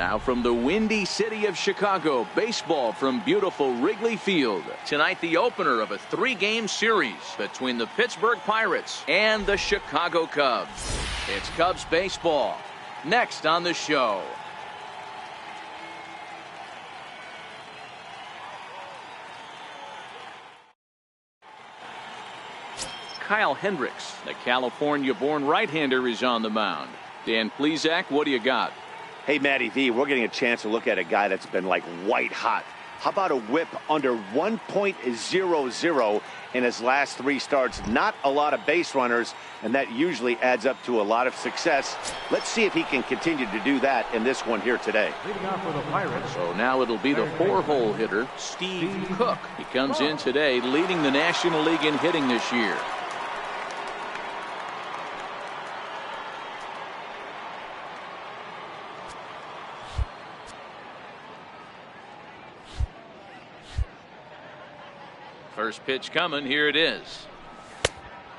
Now from the windy city of Chicago, baseball from beautiful Wrigley Field. Tonight the opener of a 3-game series between the Pittsburgh Pirates and the Chicago Cubs. It's Cubs baseball next on the show. Kyle Hendricks, the California-born right-hander, is on the mound. Dan Plesac, what do you got? Hey, Matty V, we're getting a chance to look at a guy that's been like white hot. How about a whip under 1.00 in his last 3 starts? Not a lot of base runners, and that usually adds up to a lot of success. Let's see if he can continue to do that in this one here today. Leading off for the Pirates. So now it'll be the 4-hole hitter, Steve Cook. He comes in today leading the National League in hitting this year. First pitch coming. Here it is.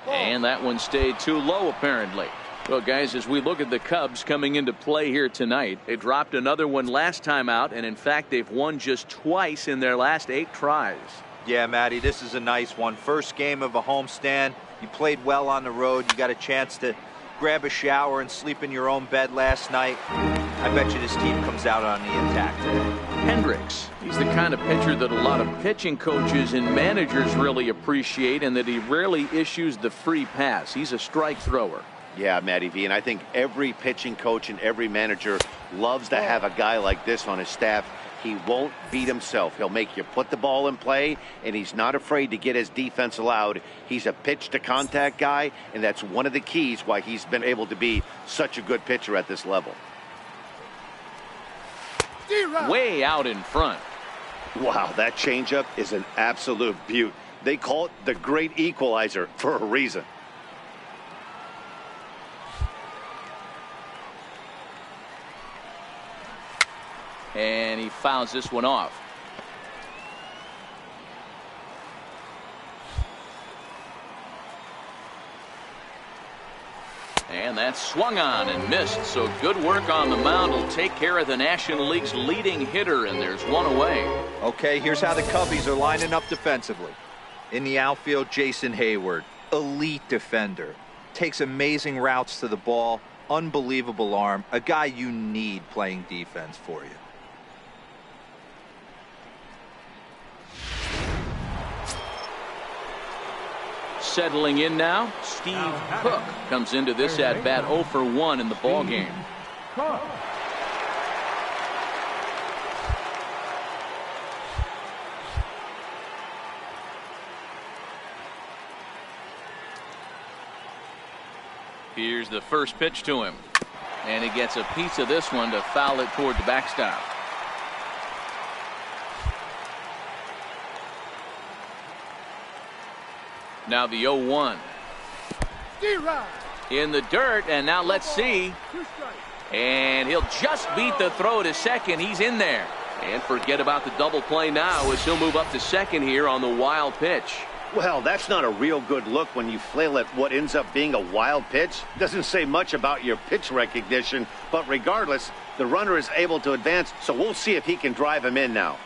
And that one stayed too low, apparently. Well, guys, as we look at the Cubs coming into play here tonight, they dropped another one last time out, and in fact, they've won just twice in their last 8 tries. Yeah, Matty, this is a nice one. First game of a homestand. You played well on the road. You got a chance to grab a shower and sleep in your own bed last night. I bet you this team comes out on the attack today. Hendricks, he's the kind of pitcher that a lot of pitching coaches and managers really appreciate, and that he rarely issues the free pass. He's a strike thrower. Yeah, Matty V, and I think every pitching coach and every manager loves to have a guy like this on his staff. He won't beat himself. He'll make you put the ball in play, and he's not afraid to get his defense allowed. He's a pitch-to-contact guy, and that's one of the keys why he's been able to be such a good pitcher at this level. Way out in front. Wow, that changeup is an absolute beaut. They call it the great equalizer for a reason. And he fouls this one off. And that's swung on and missed. So good work on the mound will take care of the National League's leading hitter, and there's one away. Okay, here's how the Cubbies are lining up defensively. In the outfield, Jason Hayward, elite defender. Takes amazing routes to the ball, unbelievable arm, a guy you need playing defense for you. Settling in now, Steve Cook comes into this at-bat 0 for 1 in the ballgame. Here's the first pitch to him. And he gets a piece of this one to foul it toward the backstop. Now the 0-1. In the dirt, and now let's see. And he'll just beat the throw to second. He's in there. And forget about the double play now as he'll move up to second here on the wild pitch. Well, that's not a real good look when you flail at what ends up being a wild pitch. Doesn't say much about your pitch recognition, but regardless, the runner is able to advance, so we'll see if he can drive him in now.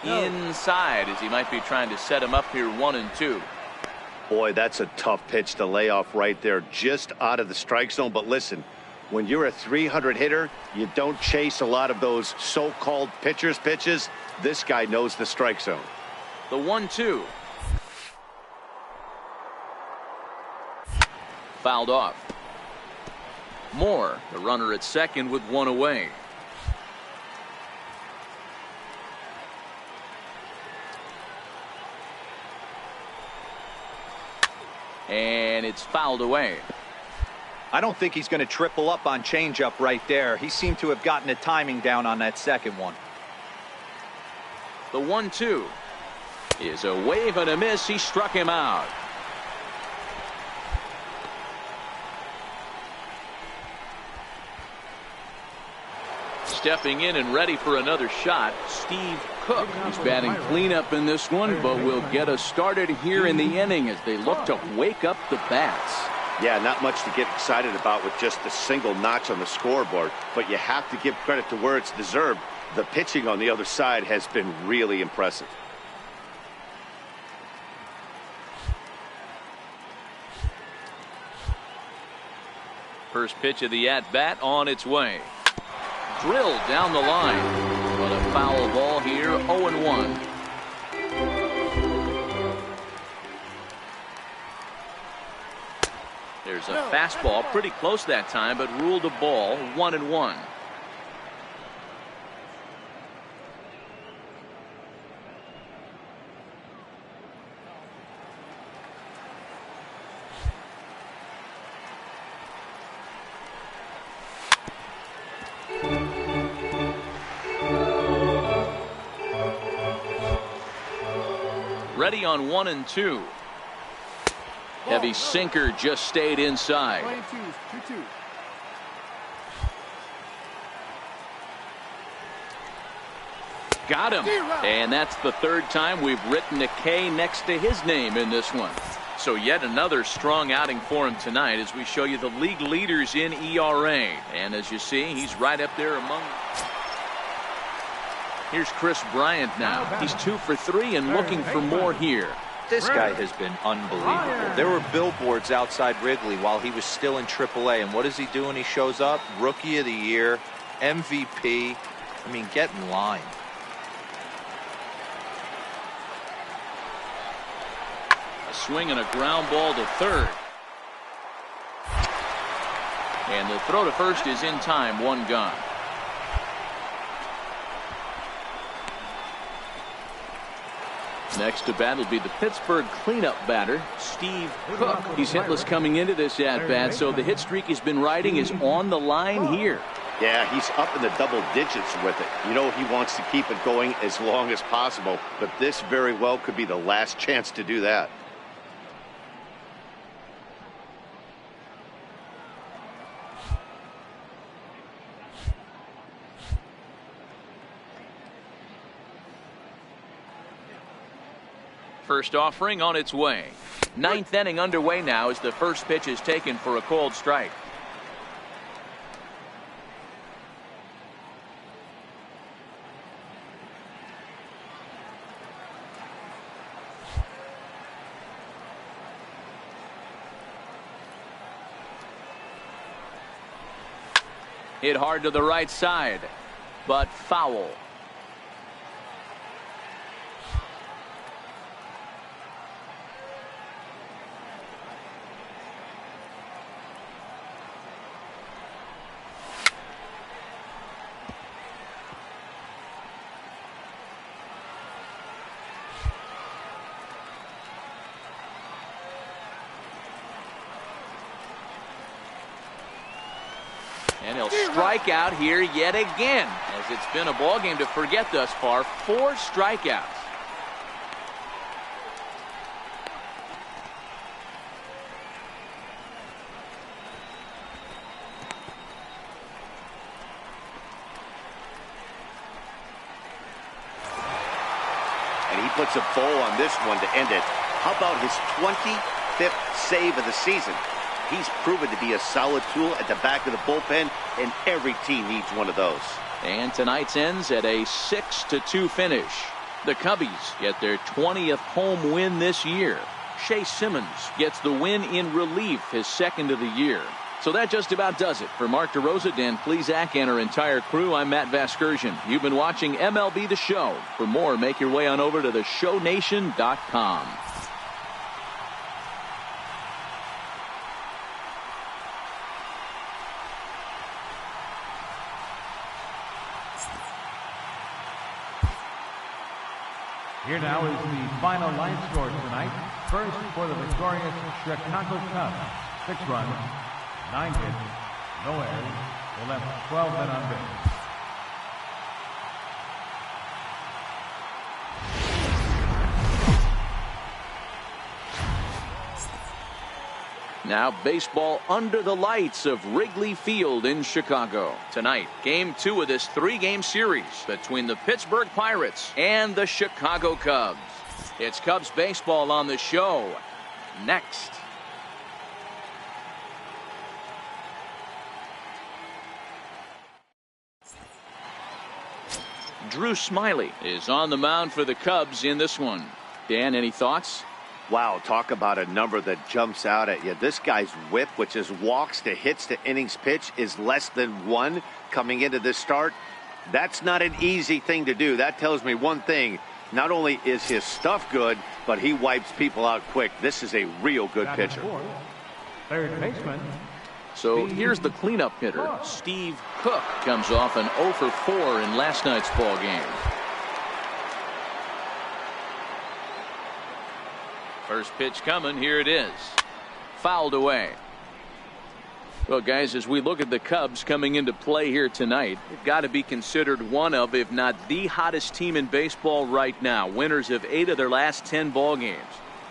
Inside, as he might be trying to set him up here 1-2. Boy, that's a tough pitch to lay off right there, just out of the strike zone. But listen, when you're a 300 hitter, you don't chase a lot of those so-called pitcher's pitches. This guy knows the strike zone. The 1-2. Fouled off. Moore, the runner at second with 1 away. And it's fouled away. I don't think he's going to triple up on changeup right there. He seemed to have gotten the timing down on that second one. The 1-2 is a wave and a miss. He struck him out. stepping in and ready for another shot, Steve Cook. He's batting cleanup in this one, but will get us started here in the inning as they look to wake up the bats. Yeah, not much to get excited about with just a single notch on the scoreboard, but you have to give credit to where it's deserved. The pitching on the other side has been really impressive. First pitch of the at-bat on its way. Drilled down the line. But a foul ball here, 0-1. There's a fastball pretty close that time, but ruled a ball, 1-1. Ready on 1-2. Heavy sinker just stayed inside. Got him. And that's the third time we've written a K next to his name in this one. So yet another strong outing for him tonight as we show you the league leaders in ERA. And as you see, he's right up there among. Here's Chris Bryant now. He's 2 for 3 and looking for more here. This guy has been unbelievable. There were billboards outside Wrigley while he was still in AAA. And what does he do when he shows up? Rookie of the Year, MVP. I mean, get in line. A swing and a ground ball to third. And the throw to first is in time, 1 gone. Next to bat will be the Pittsburgh cleanup batter, Steve Cook. He's hitless coming into this at-bat, so the hit streak he's been riding is on the line here. Yeah, he's up in the double digits with it. You know he wants to keep it going as long as possible, but this very well could be the last chance to do that. First offering on its way. 9th inning underway now as the first pitch is taken for a called strike. Hit hard to the right side, but foul. And he'll strike out here yet again, as it's been a ball game to forget thus far. 4 strikeouts. And he puts a bow on this one to end it. How about his 25th save of the season? He's proven to be a solid tool at the back of the bullpen, and every team needs one of those. And tonight's ends at a 6-2 finish. The Cubbies get their 20th home win this year. Shea Simmons gets the win in relief, his 2nd of the year. So that just about does it. For Mark DeRosa, Dan Plesac, and our entire crew, I'm Matt Vasgersian. You've been watching MLB The Show. For more, make your way on over to theshownation.com. Here now is the final line score tonight. First for the victorious Chicago Cubs. 6 runs, 9 hits, no errors. They left 12 men on base. Now baseball under the lights of Wrigley Field in Chicago. Tonight, game 2 of this 3-game series between the Pittsburgh Pirates and the Chicago Cubs. It's Cubs baseball on the show next. Drew Smyly is on the mound for the Cubs in this one. Dan, any thoughts? Wow, talk about a number that jumps out at you. This guy's whip, which is walks to hits to innings pitch, is less than 1 coming into this start. That's not an easy thing to do. That tells me one thing. Not only is his stuff good, but he wipes people out quick. This is a real good pitcher. Third baseman. So here's the cleanup hitter. Steve Cook comes off an 0 for 4 in last night's ball game. First pitch coming. Here it is. Fouled away. Well, guys, as we look at the Cubs coming into play here tonight, they've got to be considered one of, if not the hottest team in baseball right now. Winners of 8 of their last 10 ball games.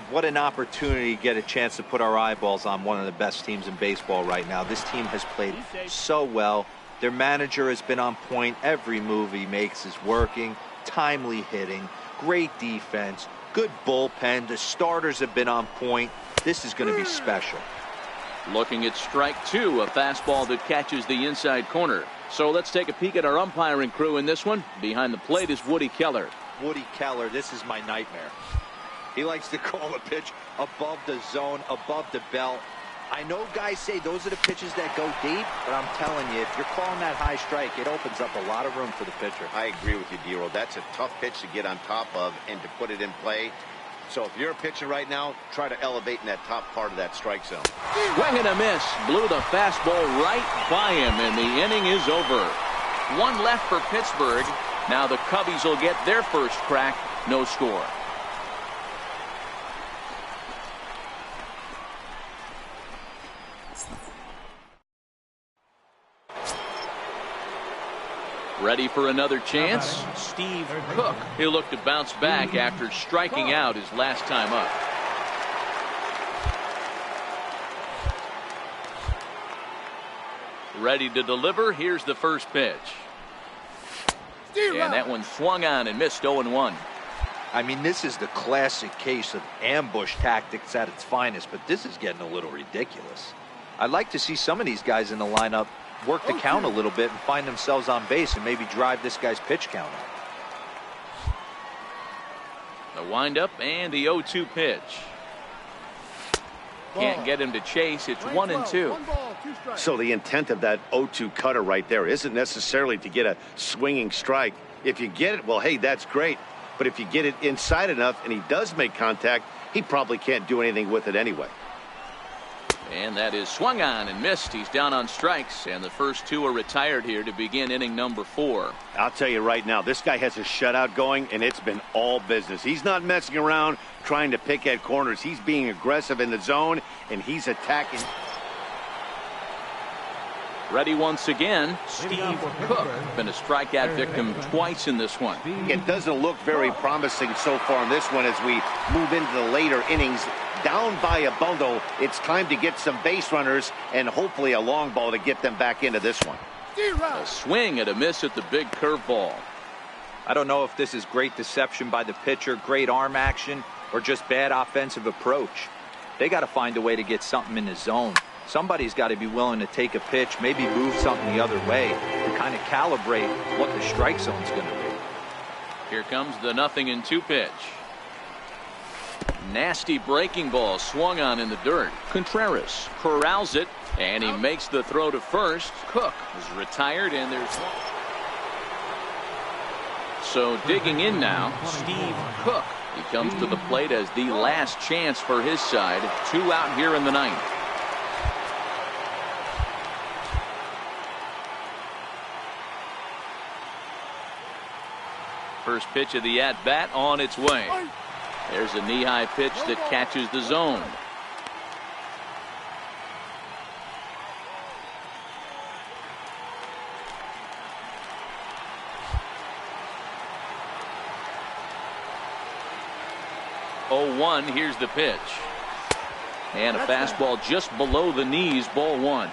What an opportunity to get a chance to put our eyeballs on one of the best teams in baseball right now. This team has played so well. Their manager has been on point. Every move he makes is working. Timely hitting. Great defense. Good bullpen. The starters have been on point. This is going to be special. Looking at strike 2, a fastball that catches the inside corner. So let's take a peek at our umpiring crew in this one. Behind the plate is Woody Keller. Woody Keller, this is my nightmare. He likes to call a pitch above the zone, above the belt. I know guys say those are the pitches that go deep, but I'm telling you, if you're calling that high strike, it opens up a lot of room for the pitcher. I agree with you, D-Roll. That's a tough pitch to get on top of and to put it in play. So if you're a pitcher right now, try to elevate in that top part of that strike zone. Swing and a miss. Blew the fastball right by him, and the inning is over. 1 left for Pittsburgh. Now the Cubbies will get their first crack. No score. Ready for another chance? Steve Cook. He'll look to bounce back after striking out his last time up. Ready to deliver. Here's the first pitch. And that one swung on and missed. 0-1. I mean, this is the classic case of ambush tactics at its finest, but this is getting a little ridiculous. I'd like to see some of these guys in the lineup work the count a little bit and find themselves on base and maybe drive this guy's pitch count up. The windup and the 0-2 pitch. Can't get him to chase. It's 1-2. So the intent of that 0-2 cutter right there isn't necessarily to get a swinging strike. If you get it, well, hey, that's great. But if you get it inside enough and he does make contact, he probably can't do anything with it anyway. And that is swung on and missed. He's down on strikes, and the first 2 are retired here to begin inning number 4. I'll tell you right now, this guy has a shutout going, and it's been all business. He's not messing around trying to pick at corners. He's being aggressive in the zone, and he's attacking. Ready once again, Steve Cook. Been a strikeout victim twice in this one. It doesn't look very promising so far in this one as we move into the later innings. Down by a bundle, it's time to get some base runners and hopefully a long ball to get them back into this one. A swing and a miss at the big curveball. I don't know if this is great deception by the pitcher, great arm action, or just bad offensive approach. They got to find a way to get something in the zone. Somebody's got to be willing to take a pitch, maybe move something the other way to kind of calibrate what the strike zone's going to be. Here comes the 0-2 pitch. Nasty breaking ball swung on in the dirt. Contreras corrals it, and he makes the throw to first. Cook is retired, and there's one. So digging in now, Steve Cook. He comes to the plate as the last chance for his side. 2 out here in the 9th. First pitch of the at-bat on its way. There's a knee-high pitch that catches the zone. Oh, 1. Here's the pitch. And a fastball just below the knees, ball one.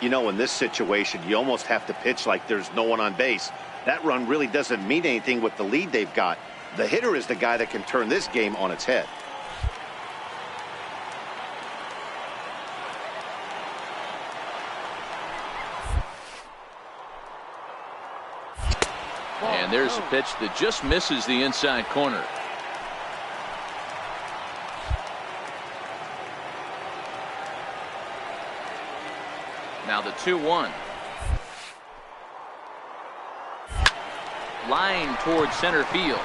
You know, in this situation, you almost have to pitch like there's no one on base. That run really doesn't mean anything with the lead they've got. The hitter is the guy that can turn this game on its head. And there's a pitch that just misses the inside corner. Now the 2-1. Line towards center field.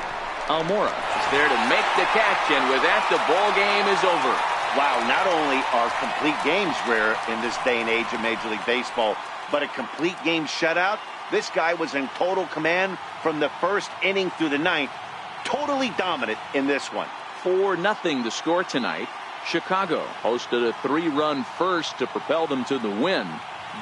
Almora is there to make the catch, and with that, the ball game is over. Wow, not only are complete games rare in this day and age of Major League Baseball, but a complete game shutout. This guy was in total command from the first inning through the ninth. Totally dominant in this one. 4-0 the score tonight. Chicago hosted a 3-run first to propel them to the win.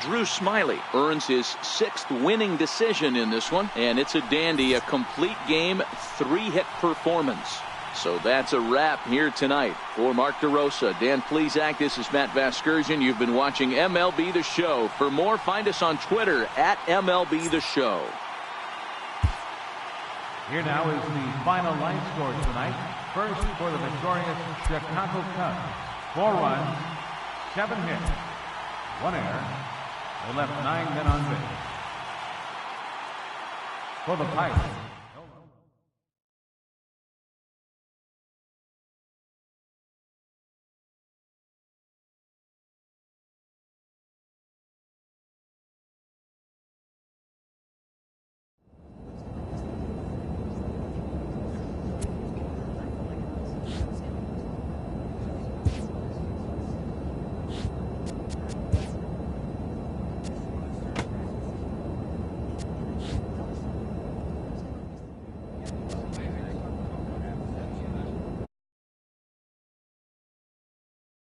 Drew Smyly earns his 6th winning decision in this one, and it's a dandy, a complete game, 3-hit performance. So that's a wrap here tonight. For Mark DeRosa, Dan Plesac, this is Matt Vasgersian. You've been watching MLB The Show. For more, find us on Twitter at MLB The Show. Here now is the final line score tonight. First for the victorious Chicago Cubs. 4 runs, 7 hits, 1 error. They left 9 men on base. For the Pirates,